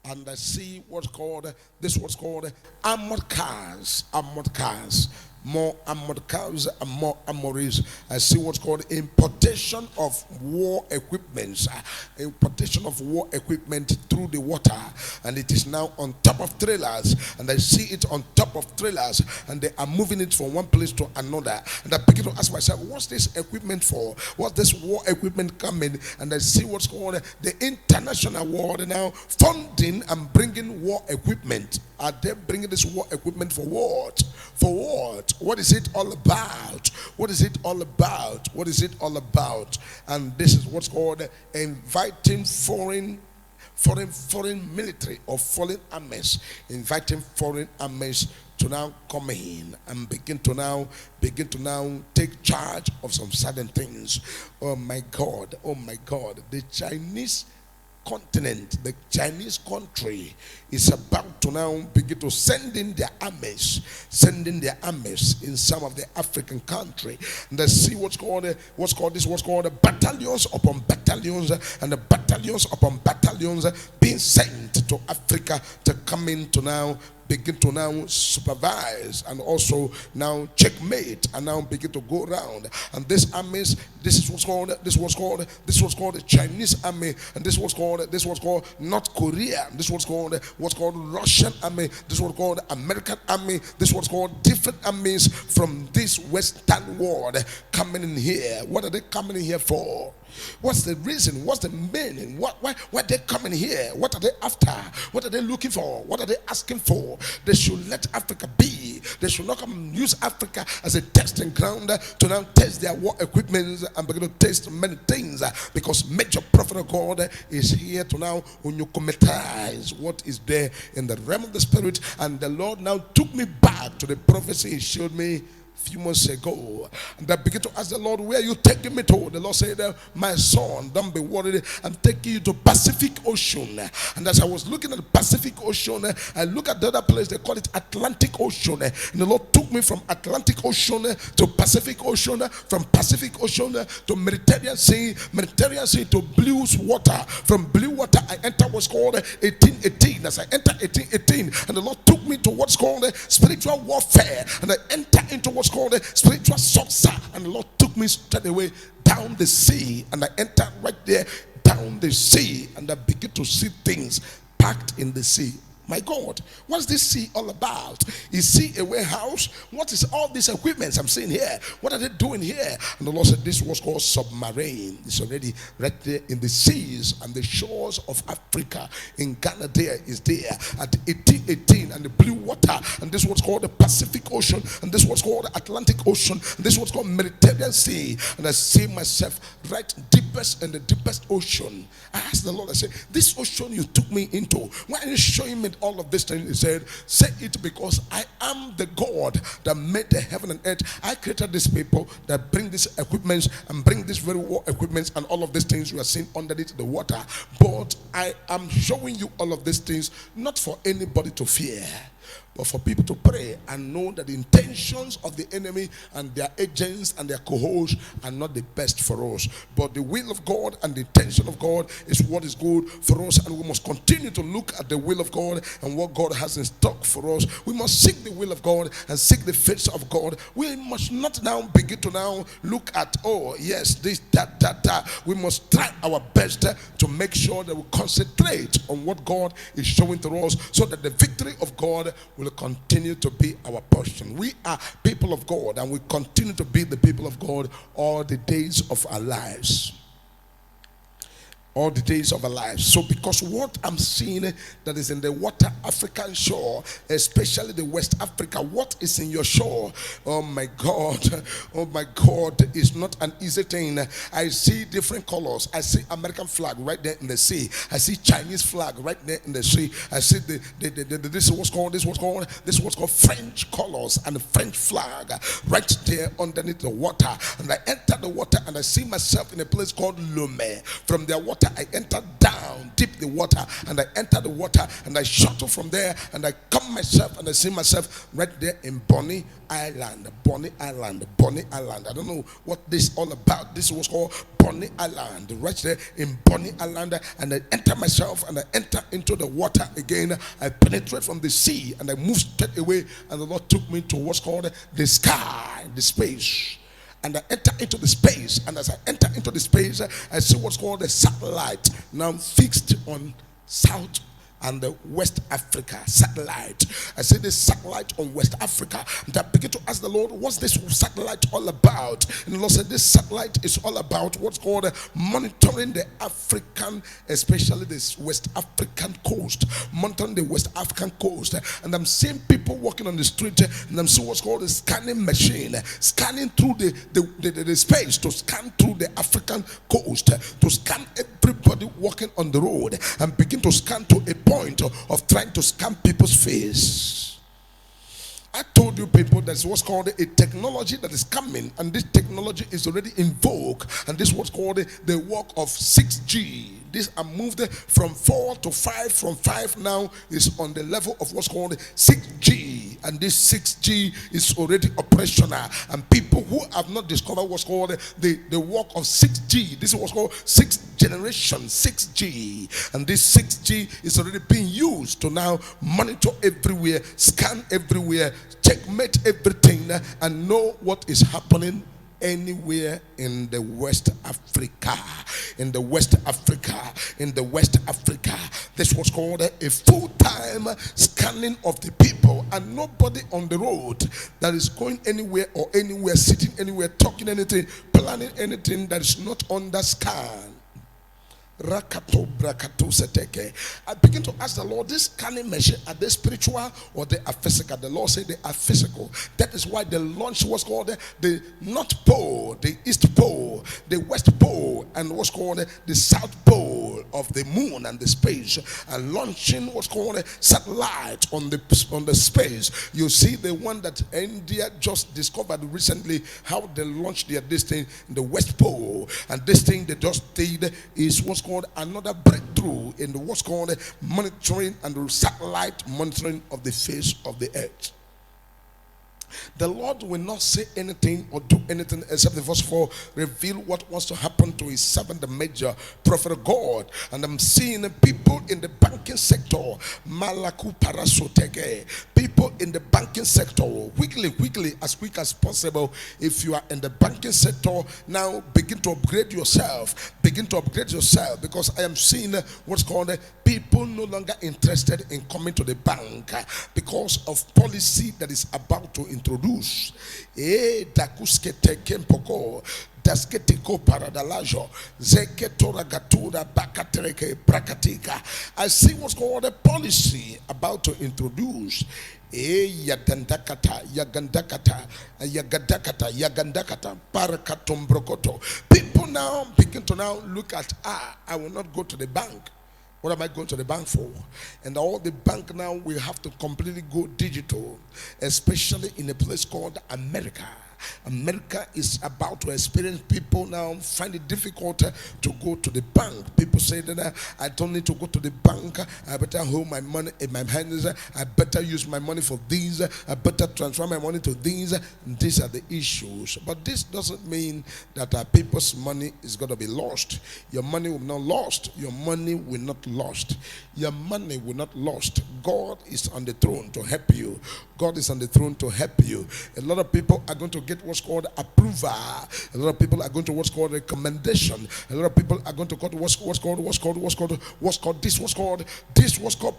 and I see what's called armored cars, more armored cars and more armories. I see what's called importation of war equipments, importation of war equipment through the water, and it is now on top of trailers, and I see it on top of trailers, and they are moving it from one place to another, and I begin to ask myself, what's this equipment for? What's this war equipment coming? And I see what's called the international world now funding and bringing war equipment. Are they bringing this war equipment for what? For what? What is it all about? What is it all about? What is it all about? And this is what's called inviting foreign military or foreign armies, inviting foreign armies to now come in and begin to now take charge of some certain things. Oh my God, the Chinese continent, the Chinese country is about to now begin to send in their armies in some of the African country. And they see what's called battalions upon battalions, and the battalions upon battalions being sent to Africa to come in to now begin to now supervise and also now checkmate and now begin to go around. And this armies, this was called the Chinese army, and this was called North Korea, this was called Russian army, this was called American army, this was called different armies from this Western world coming in here. What are they coming in here for? What's the reason? What's the meaning? Why are they coming here? What are they after? What are they looking for? What are they asking for? They should let Africa be. They should not come and use Africa as a testing ground to now test their war equipment and begin to test many things, because major prophet of God is here to now unukometize what is there in the realm of the spirit. And the Lord now took me back to the prophecy He showed me few months ago, and I began to ask the Lord, where are you taking me to? The Lord said, my son, don't be worried, I'm taking you to Pacific Ocean. And as I was looking at the Pacific Ocean, I look at the other place, they call it Atlantic Ocean, and the Lord took me from Atlantic Ocean to Pacific Ocean, from Pacific Ocean to Mediterranean Sea to blue water. From blue water I enter what's called 1818. As I enter 1818, and the Lord took me to what's called spiritual warfare, and I enter into what's called spiritual saucer, and the Lord took me straight away down the sea, and I entered right there down the sea, and I begin to see things packed in the sea. My God, what's this sea all about? Is sea a warehouse? What is all these equipments I'm seeing here? What are they doing here? And the Lord said this was called submarine. It's already right there in the seas and the shores of Africa. In Ghana there is there at 1818, and the blue water, and this was called the Pacific Ocean, and this was called the Atlantic Ocean, and this was called Mediterranean Sea. And I see myself right deepest in the deepest ocean. I asked the Lord, I said, this ocean you took me into, why are you showing me all of this thing? He said, say it because I am the God that made the heaven and earth. I created these people that bring these equipments and bring these very war equipments and all of these things you are seeing underneath the water. But I am showing you all of these things not for anybody to fear, but for people to pray and know that the intentions of the enemy and their agents and their cohorts are not the best for us. But the will of God and the intention of God is what is good for us, and we must continue to look at the will of God and what God has in stock for us. We must seek the will of God and seek the face of God. We must not now begin to now look at, oh yes, this, that. We must try our best to make sure that we concentrate on what God is showing to us, so that the victory of God will continue to be our portion. We are people of God, and we continue to be the people of God all the days of our lives. All the days of our lives. So because what I'm seeing that is in the water African shore, especially the West Africa, what is in your shore, oh my God, is not an easy thing. I see different colors. I see American flag right there in the sea. I see Chinese flag right there in the sea. I see this was called French colors and the French flag right there underneath the water. And I enter the water and I see myself in a place called Lomé. From their water enter down deep the water, and I enter the water, and I shuttle from there, and I come myself, and I see myself right there in Bonny Island. Bonny Island. Bonny Island. I don't know what this all about. This was called Bonny Island. Right there in Bonny Island, and I enter myself, and I enter into the water again. I penetrate from the sea, and I move straight away, and the Lord took me to what's called the sky, the space. And I enter into the space, and as I enter into the space, I see what's called the satellite now fixed on South and the West Africa satellite. I see this satellite on West Africa, and I begin to ask the Lord, what's this satellite all about? And the Lord said, this satellite is all about what's called monitoring the African, especially this West African coast, monitoring the West African coast. And I'm seeing people walking on the street, and I'm seeing what's called a scanning machine, scanning through the space, to scan through the African coast, to scan everybody walking on the road, and begin to scan to a point of trying to scan people's face. I told you people there's what's called a technology that is coming, and this technology is already in vogue, and this is what's called the work of 6G. This are moved from 4 to 5, from 5 now is on the level of what's called 6G, and this 6G is already operational, and people who have not discovered what's called the work of 6G, this is what's called 6th generation 6G, and this 6G is already being used to now monitor everywhere, scan everywhere, checkmate everything, and know what is happening anywhere in the West Africa. In the West Africa. In the West Africa. This was called a full-time scanning of the people, and nobody on the road that is going anywhere or anywhere, sitting anywhere, talking anything, planning anything that is not under scan. I begin to ask the Lord, this scanning machine, are they spiritual or they are physical? The Lord said they are physical. That is why the launch was called the North Pole, the East Pole, the West Pole, and what's called the South Pole of the moon and the space. And launching what's called a satellite on the space. You see the one that India just discovered recently, how they launched this thing in the West Pole, and this thing they just did is what's called another breakthrough in the what's called monitoring and the satellite monitoring of the face of the earth. The Lord will not say anything or do anything except the verse 4 reveal what wants to happen to his servant, the major prophet of God. And I'm seeing people in the banking sector, Malaku Parasotege, people in the banking sector, quickly, as quick as possible. If you are in the banking sector now, begin to upgrade yourself. Begin to upgrade yourself, because I am seeing what's called people no longer interested in coming to the bank because of policy that is about to introduce. Dasketiko paradalajo zeketora gatura bakatereke brakatika. I see what's called a policy about to introduce. Yagandakata parakatom. People now begin to now look at, I will not go to the bank. What am I going to the bank for? And all the bank now will have to completely go digital, especially in a place called America. America is about to experience, people now find it difficult to go to the bank. People say that I don't need to go to the bank. I better hold my money in my hands. I better use my money for these. I better transfer my money to these. And these are the issues. But this doesn't mean that people's money is going to be lost. Your money will not lost. Your money will not lost. Your money will not lost. God is on the throne to help you. God is on the throne to help you. A lot of people are going to get what's called approval. A lot of people are going to what's called recommendation. A lot of people are going to get what's called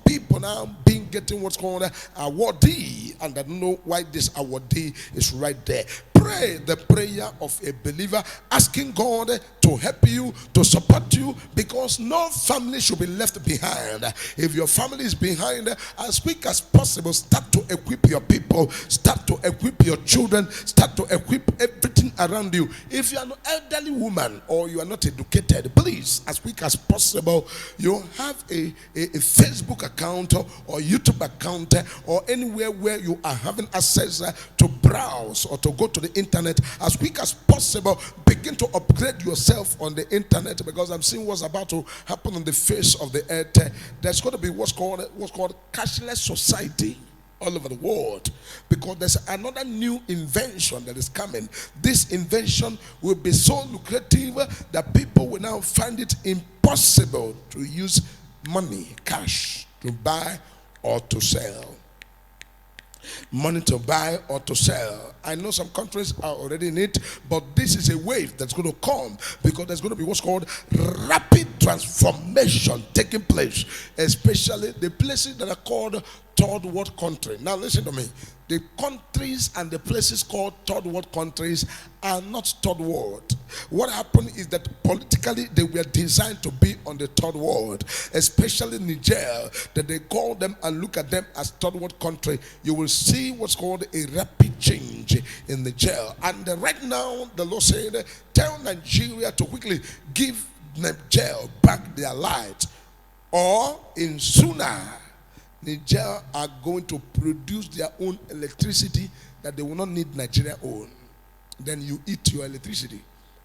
people now getting what's called awardee, and I don't know why this awardee is right there. Pray the prayer of a believer, asking God to help you, to support you, because no family should be left behind. If your family is behind, as quick as possible, start to equip your people, start to equip your children, start to equip everything around you. If you are an elderly woman or you are not educated, please, as quick as possible, you have a Facebook account or YouTube account or anywhere where you are having access to browse or to go to the internet. As quick as possible, begin to upgrade yourself on the internet, because I'm seeing what's about to happen on the face of the earth. There's going to be what's called cashless society all over the world, because there's another new invention that is coming. This invention will be so lucrative that people will now find it impossible to use money, cash, to buy or to sell. Money to buy or to sell. I know some countries are already in it, but this is a wave that's going to come, because there's going to be what's called rapid transformation taking place, especially the places that are called third world country. Now listen to me. The countries and the places called third world countries are not third world. What happened is that politically they were designed to be on the third world, especially Niger, that they call them and look at them as third world country. You will see what's called a rapid change in Niger. And right now the Lord said, tell Nigeria to quickly give Niger back their light, or in sooner Niger are going to produce their own electricity that they will not need Nigeria own. Then you eat your electricity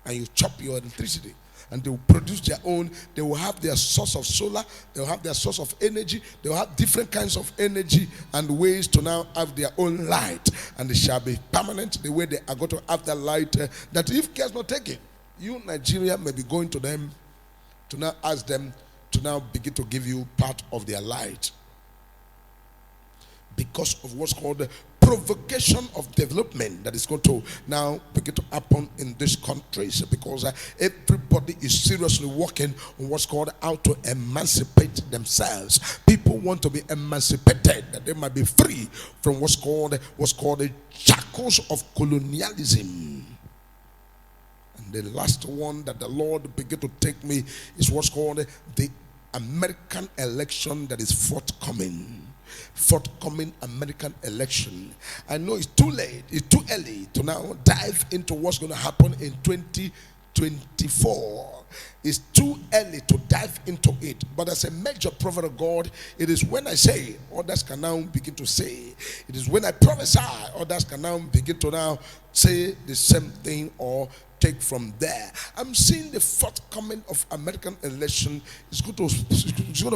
and you chop your electricity, and they will produce their own. They will have their source of solar, they will have their source of energy, they will have different kinds of energy and ways to now have their own light, and it shall be permanent the way they are going to have that light, that if care is not taken, you Nigeria may be going to them to now ask them to now begin to give you part of their light, because of what's called the provocation of development that is going to now begin to happen in these countries, because everybody is seriously working on what's called how to emancipate themselves. People want to be emancipated, that they might be free from what's called the shackles of colonialism. And the last one that the Lord began to take me is what's called the American election that is forthcoming American election. I know it's too late, it's too early to now dive into what's going to happen in 2024. It's too early to dive into it, but as a major prophet of God, it is when I say, others can now begin to say. It is when I prophesy, others can now begin to now say the same thing or take from there. I'm seeing the forthcoming of American election is going to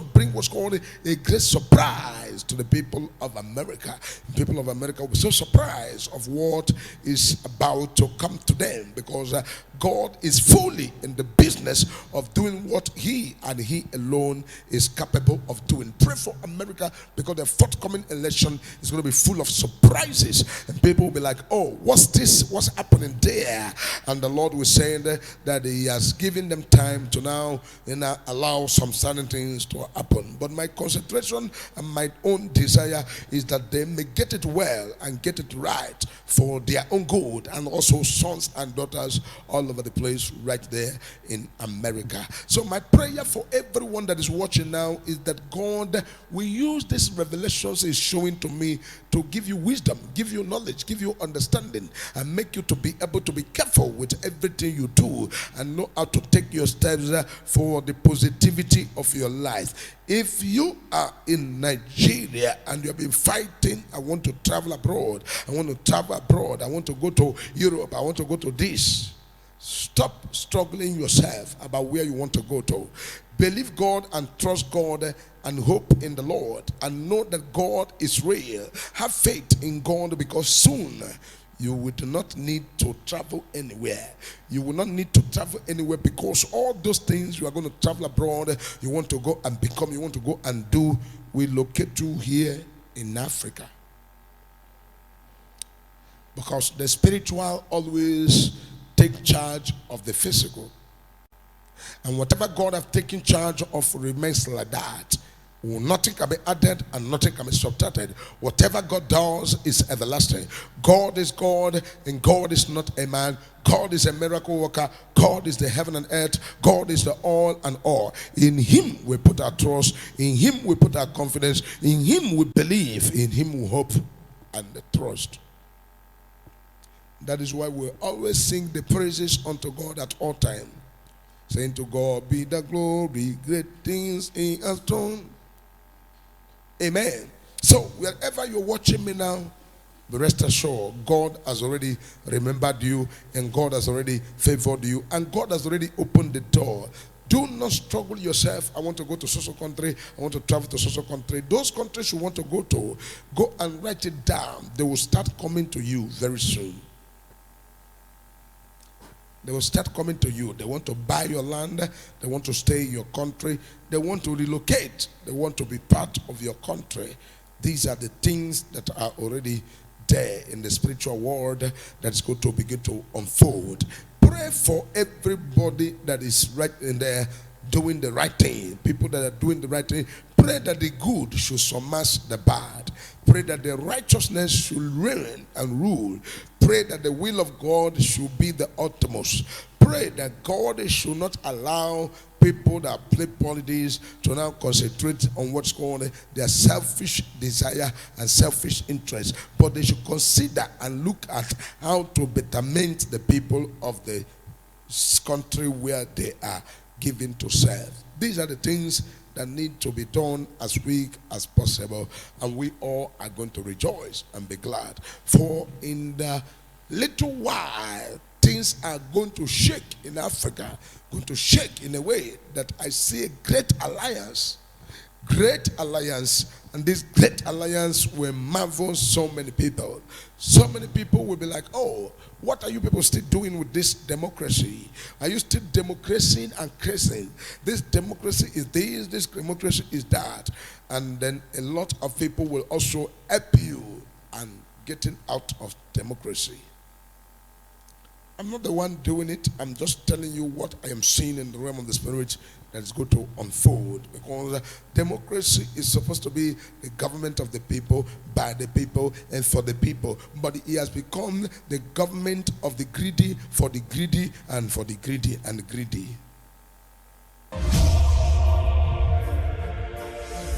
bring what's called a great surprise to the people of America. People of America will be so surprised of what is about to come to them, because God is fully in the business of doing what He and He alone is capable of doing. Pray for America, because the forthcoming election is going to be full of surprises, and people will be like, oh, what's this? What's happening there? And the Lord was saying that He has given them time to now allow some certain things to happen. But my concentration and my own desire is that they may get it well and get it right for their own good, and also sons and daughters all over the place right there in America. So my prayer for everyone that is watching now is that God will use these revelations He's showing to me to give you wisdom, give you knowledge, give you understanding, and make you to be able to be careful with everything you do, and know how to take your steps for the positivity of your life. If you are in Nigeria and you have been fighting, I want to travel abroad, I want to travel abroad, I want to go to Europe, I want to go to this. Stop struggling yourself about where you want to go to. Believe God and trust God and hope in the Lord, and know that God is real. Have faith in God, because soon you will not need to travel anywhere. You will not need to travel anywhere, because all those things you are going to travel abroad, you want to go and become, you want to go and do, will locate you here in Africa. Because the spiritual always take charge of the physical. And whatever God has taken charge of remains like that. Nothing can be added and nothing can be subtracted. Whatever God does is everlasting. God is God, and God is not a man. God is a miracle worker. God is the heaven and earth. God is the all and all. In Him we put our trust. In Him we put our confidence. In Him we believe. In Him we hope and trust. That is why we always sing the praises unto God at all times, saying, to God be the glory, great things He has done. Amen. So wherever you're watching me now, But rest assured, God has already remembered you, and God has already favored you, and God has already opened the door. Do not struggle yourself. I want to go to social country. I want to travel to social country. Those countries you want to go to, go and write it down. They will start coming to you very soon. They will start coming to you. They want to buy your land. They want to stay in your country. They want to relocate. They want to be part of your country. These are the things that are already there in the spiritual world that is going to begin to unfold. Pray for everybody that is right in there doing the right thing. People that are doing the right thing. Pray that the good should surpass the bad. Pray that the righteousness should reign and rule. Pray that the will of God should be the utmost. Pray that God should not allow people that play politics to now concentrate on what's going on, their selfish desire and selfish interest. But they should consider and look at how to betterment the people of the country where they are given to serve. These are the things that need to be done as quick as possible, and we all are going to rejoice and be glad. For in the little while, things are going to shake in Africa, going to shake in a way that I see a great alliance. Great alliance, and this great alliance will marvel so many people. So many people will be like, oh, what are you people still doing with this democracy? Are you still democracy and crazing? This democracy is this democracy is that. And then a lot of people will also help you and getting out of democracy. I'm not the one doing it. I'm just telling you what I am seeing in the realm of the spirit that is going to unfold. Because democracy is supposed to be the government of the people, by the people, and for the people. But it has become the government of the greedy, for the greedy, and for the greedy and the greedy.